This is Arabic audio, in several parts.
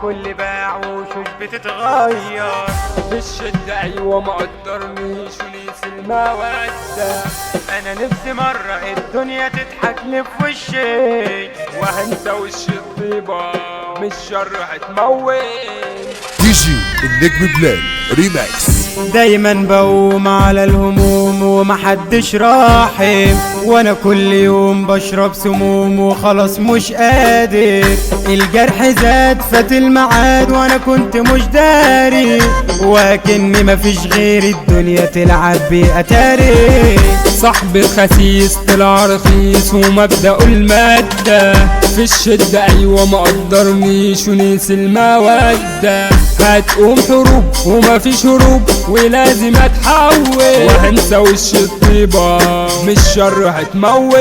والكل باع وشوش بتتغير. بالشدة ايوه ما قدرنيش ونيس المودة. انا نفسي مرة الدنيا تضحك لي في وشي وهنسى وش الطيبة مش شر هتموت. يجي النجم بلال ريماكس. دايما بقوم على الهموم ومحدش راحم، وانا كل يوم بشرب سموم وخلاص مش قادر. الجرح زاد فات الميعاد وانا كنت مش داري، وكأني مفيش غير الدنيا تلعب بيه اتاري. صاحبي الخسيس طلع رخيص ومبدأه المادة. في الشدة ايوه ما قدرنيش ونيس المودة. هتقوم حروب ومفيش هروب ولازم اتحول، وهنسى وش الطيبة مش شر هتموت.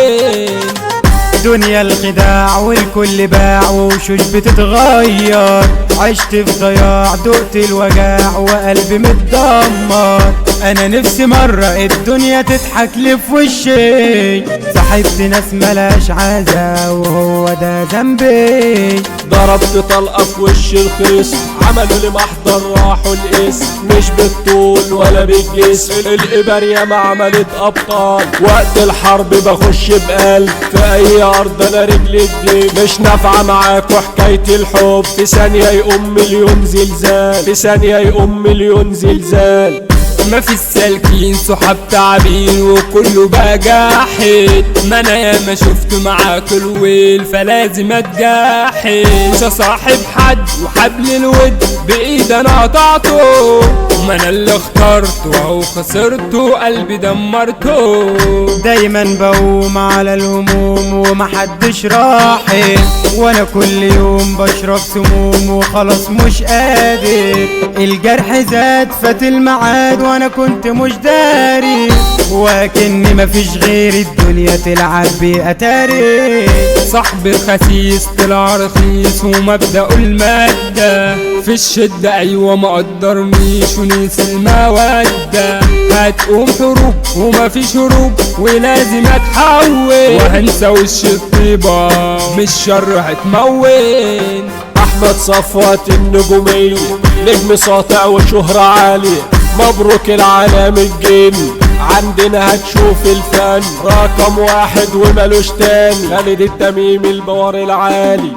دنيا الخداع والكل باع وشوش بتتغير. عشت في ضياع دقت الوجاع وقلبي متدمر. انا نفسي مرة الدنيا تضحك لي في وشي. صاحبت ناس ملاش عازة وهو ده ذنبي. ضربت طلقة في وش الخصم عملوا لي محضر راحوا الاسم. مش بالطول ولا بالجسم الإبرية ما عملت أبطال. وقت الحرب بخش بقلب في أي أرض أنا رجلي الدين. مش نافعة معاكوا حكاية الحب في ثانية يقوم مليون زلزال. في ثانية يقوم مليون زلزال. ما في السالكين صحاب تعبين وكله بقى جاحد. ما انا ياما شفت معاك الويل فلازم اتجاحد. مش هصاحب حد وحبل الود بايد انا قطعته. ما انا اللي اخترته او خسرته قلبي دمرته. دايما بقوم على الهموم ومحدش راحم، وانا كل يوم بشرب سموم وخلاص مش قادر. الجرح زاد فات الميعاد وانا كنت مش داري، وكأني مفيش غير الدنيا تلعب بيه اتاري. صاحبي الخسيس طلع رخيص ومبدأه المادة. في الشدة ايوه ما قدرنيش ونيس المودة. هتقوم حروب ومفيش هروب ولازم اتحول، وهنسى وش الطيبة مش شر هتموت. أحمد صفوت النجومية نجم ساطع وشهرة عالية. مبروك العالم الجيمي عندنا هتشوف الفن رقم واحد ومالوش تاني. خالد التميمي البوار العالي.